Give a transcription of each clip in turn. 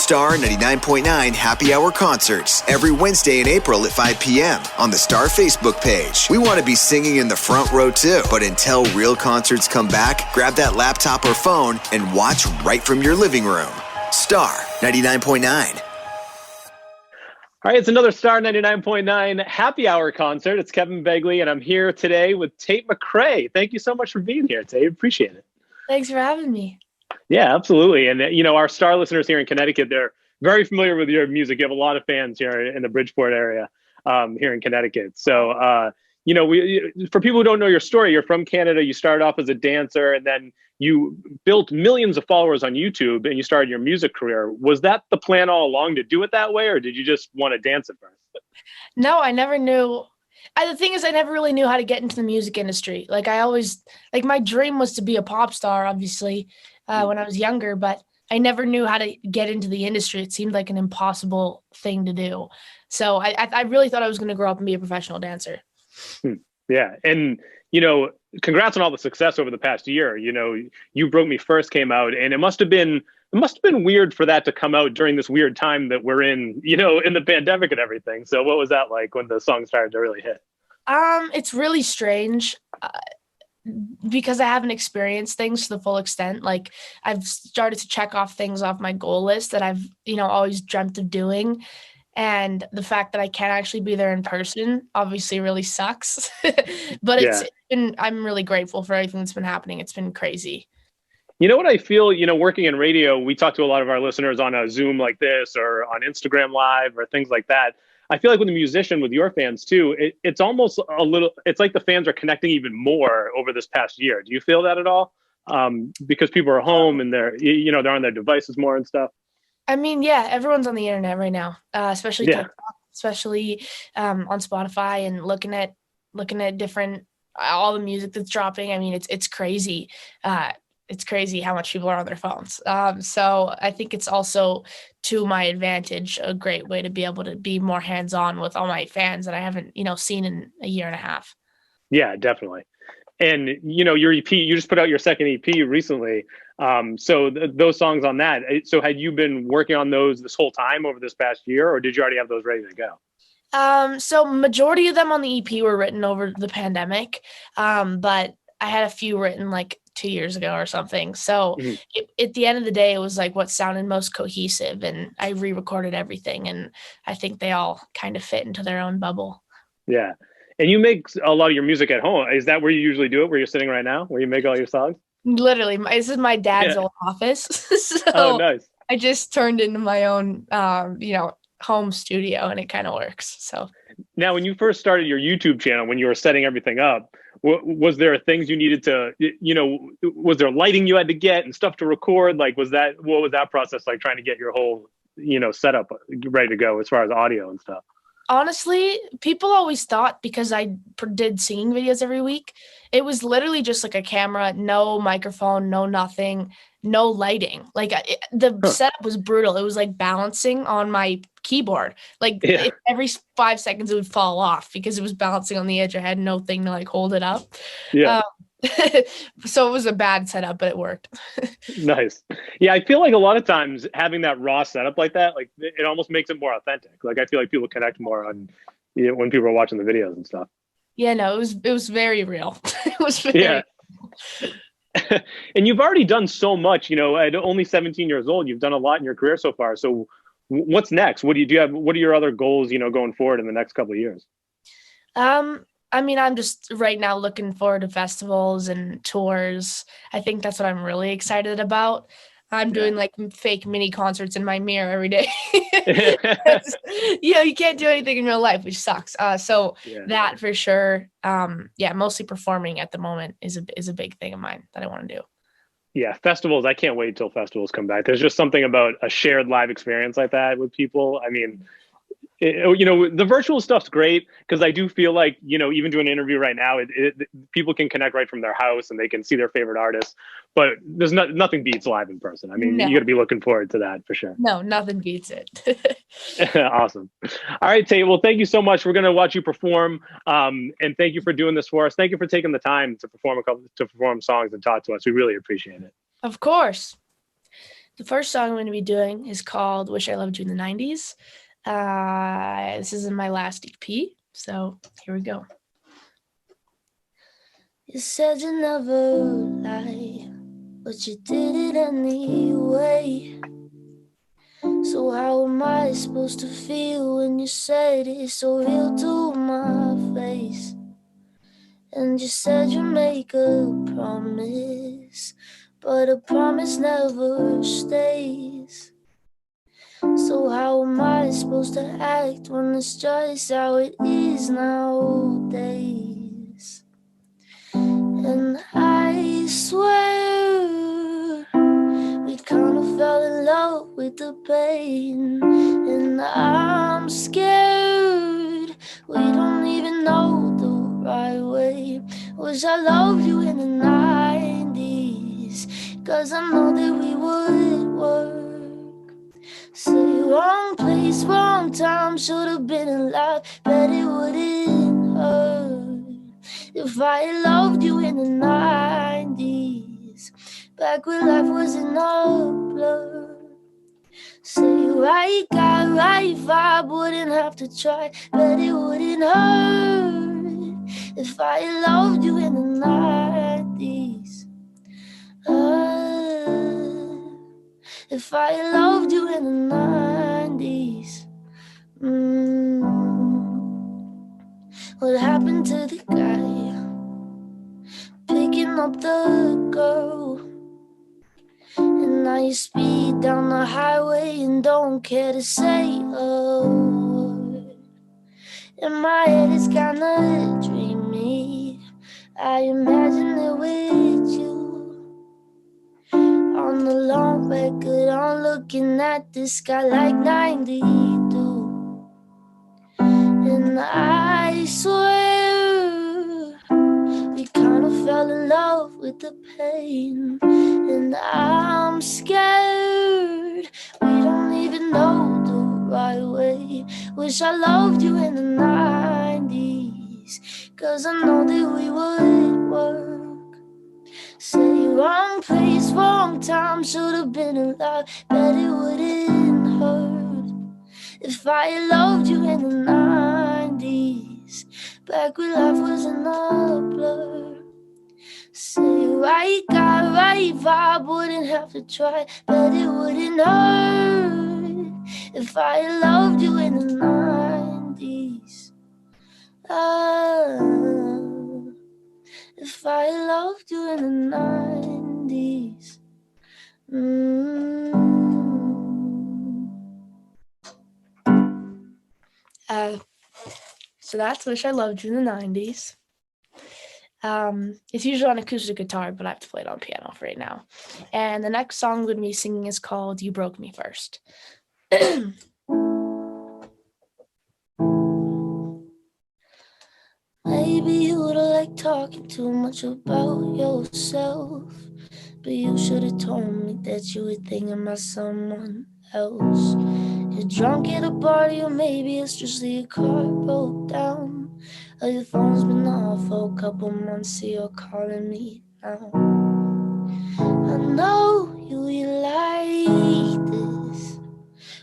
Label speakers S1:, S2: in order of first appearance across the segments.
S1: Star 99.9 Happy Hour concerts every Wednesday in April at 5 p.m. on the Star Facebook page. We want to be singing in the front row too, but until real concerts come back, grab that laptop or phone and watch right from your living room. Star 99.9.
S2: All right, it's another Star 99.9 Happy Hour concert. It's Kevin Begley, and I'm here today with Tate McRae. Thank you so much for being here, Tate. Appreciate it.
S3: Thanks for having me.
S2: Yeah, absolutely. And, you know, our Star listeners here in Connecticut, they're very familiar with your music. You have a lot of fans here in the Bridgeport area here in Connecticut. So, you know, for people who don't know your story, you're from Canada. You started off as a dancer, and then you built millions of followers on YouTube, and you started your music career. Was that the plan all along to do it that way, or did you just want to dance at first?
S3: No, I never knew. The thing is, I never really knew how to get into the music industry. Like, my dream was to be a pop star, obviously, when I was younger, but I never knew how to get into the industry. It seemed like an impossible thing to do. So I really thought I was going to grow up and be a professional dancer.
S2: Yeah. And, you know, congrats on all the success over the past year. You know, You Broke Me First came out, and it must have been weird for that to come out during this weird time that we're in, you know, in the pandemic and everything. So what was that like when the song started to really hit?
S3: It's really strange because I haven't experienced things to the full extent. Like, I've started to check off things off my goal list that I've, you know, always dreamt of doing. And the fact that I can't actually be there in person obviously really sucks. But I'm really grateful for everything that's been happening. It's been crazy.
S2: You know what I feel, you know, working in radio, we talk to a lot of our listeners on a Zoom like this or on Instagram Live or things like that. I feel like with a musician, with your fans too, it's almost it's like the fans are connecting even more over this past year. Do you feel that at all? Because people are home and they're on their devices more and stuff.
S3: I mean, yeah, everyone's on the internet right now, especially TikTok, especially on Spotify, and looking at different all the music that's dropping. I mean, it's crazy. It's crazy how much people are on their phones. So I think it's also, to my advantage, a great way to be able to be more hands-on with all my fans that I haven't, seen in a year and a half.
S2: Yeah, definitely. And, your EP, you just put out your second EP recently. So those songs on that. So had you been working on those this whole time over this past year, or did you already have those ready to go?
S3: So majority of them on the EP were written over the pandemic. But I had a few written like 2 years ago or something. So at the end of the day, it was like what sounded most cohesive, and I re-recorded everything, and I think they all kind of fit into their own bubble.
S2: Yeah. And you make a lot of your music at home. Is that where you usually do it, where you're sitting right now, where you make all your songs?
S3: Literally, this is my dad's old office. So
S2: nice.
S3: I just turned into my own, home studio, and it kind of works. So
S2: now, when you first started your YouTube channel, when you were setting everything up, was there things you needed to, was there lighting you had to get and stuff to record? Like, what was that process like, trying to get your whole, setup ready to go as far as audio and stuff?
S3: Honestly, people always thought, because I did singing videos every week, it was literally just like a camera, no microphone, no nothing, no lighting. Like the setup was brutal. It was like balancing on my keyboard. Like every 5 seconds it would fall off because it was balancing on the edge. I had no thing to like hold it up.
S2: Yeah.
S3: So it was a bad setup, but it worked.
S2: Nice. Yeah, I feel like a lot of times having that raw setup like that, like it almost makes it more authentic. Like I feel like people connect more on when people are watching the videos and stuff.
S3: Yeah, no, it was very real. It was very
S2: And you've already done so much, at only 17 years old, you've done a lot in your career so far. So what's next? What are your other goals, going forward in the next couple of years?
S3: I mean, I'm just right now looking forward to festivals and tours. I think that's what I'm really excited about. I'm doing like fake mini concerts in my mirror every day. You can't do anything in real life, which sucks. That for sure. Mostly performing at the moment is a big thing of mine that I want to do.
S2: Yeah, festivals. I can't wait till festivals come back. There's just something about a shared live experience like that with people. I mean, the virtual stuff's great because I do feel like, even doing an interview right now, people can connect right from their house and they can see their favorite artists, but there's nothing beats live in person. I mean, you got to be looking forward to that for sure.
S3: No, nothing beats it.
S2: Awesome. All right, Tate. Well, thank you so much. We're going to watch you perform. And thank you for doing this for us. Thank you for taking the time to perform songs and talk to us. We really appreciate it.
S3: Of course. The first song I'm going to be doing is called Wish I Loved You in the 90s. This is in my last EP, so here we go. You said you never lie, but you did it anyway. So how am I supposed to feel when you said it so real to my face? And you said you'd make a promise, but a promise never stays. So how am I supposed to act when it's just how it is nowadays? And I swear we kind of fell in love with the pain. And I'm scared we don't even know the right way. Wish I loved you in the 90s, 'cause I know that we would work. Say wrong place, wrong time, should've been alive, bet it wouldn't hurt if I had loved you in the 90s, back when life wasn't a blur. Say right guy, right vibe, wouldn't have to try, bet it wouldn't hurt if I had loved you in the 90s. If I had loved you in the 90s. What happened to the guy picking up the girl? And now you speed down the highway and don't care to say a word. In my head it's kinda dreamy, I imagine it with you. On the long record, I'm looking at the sky like 92. And I swear we kind of fell in love with the pain. And I'm scared we don't even know the right way. Wish I loved you in the 90s, 'cause I know that we would work. Say wrong place, wrong time, should've been alive, bet it wouldn't hurt if I had loved you in the 90s, back when life wasn't a blur. Say right guy, right vibe, wouldn't have to try, bet it wouldn't hurt if I had loved you in the 90s. If I loved you in the 90s. So that's Wish I Loved You in the 90s. It's usually on acoustic guitar, but I have to play it on piano for right now. And the next song I'm going to be singing is called You Broke Me First. Maybe you don't like talking too much about yourself, but you should have told me that you were thinking about someone else. You're drunk at a party, or maybe it's just that your car broke down, or your phone's been off for a couple months, so you're calling me now. I know you like this.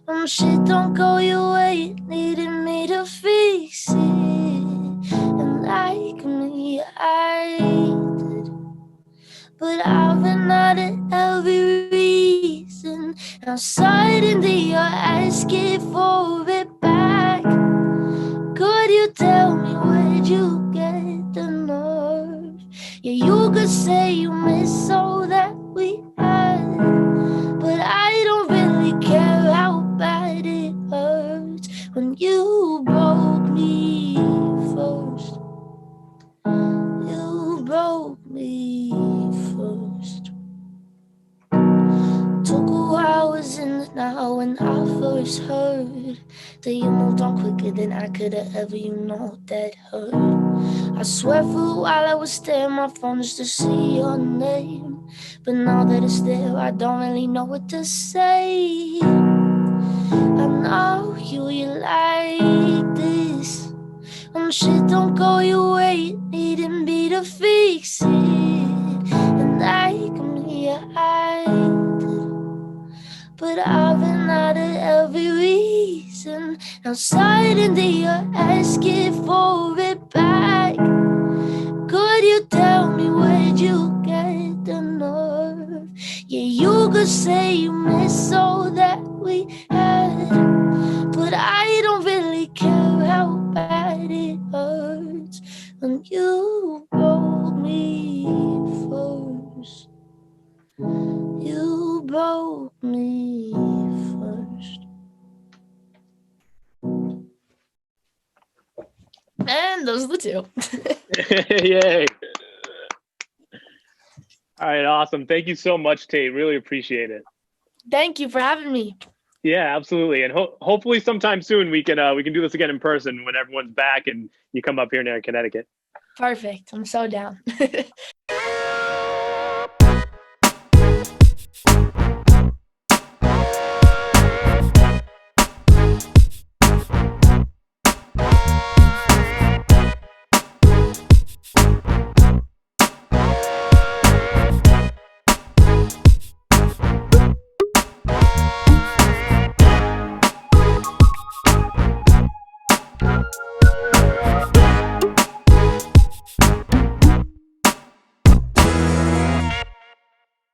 S3: When shit don't go your way, needed me to fix it. And like me, I did, but I've been out of every reason. Now suddenly you're asking for it back. Could you tell me where'd you get the nerve? Yeah, you could say you miss all that we had, but I don't really care how bad it hurts when you broke me first. You broke me first. Took a while, was in it now when I first heard that you moved on quicker than I could have ever, you know that hurt. I swear for a while I was staring my phone just to see your name, but now that it's there I don't really know what to say. I know you like this. When shit don't go your way, needed me to fix it. And like me, I did, every reason. Now suddenly you're asking for it back. Could you tell me where'd you get the nerve? Yeah, you could say you miss all that we had, but I don't really care how bad it hurts when you broke me first. You broke me first. And those are the two.
S2: Yay. All right, awesome. Thank you so much, Tate. Really appreciate it.
S3: Thank you for having me.
S2: Yeah, absolutely. And hopefully sometime soon we can do this again in person when everyone's back and you come up here near Connecticut.
S3: Perfect. I'm so down.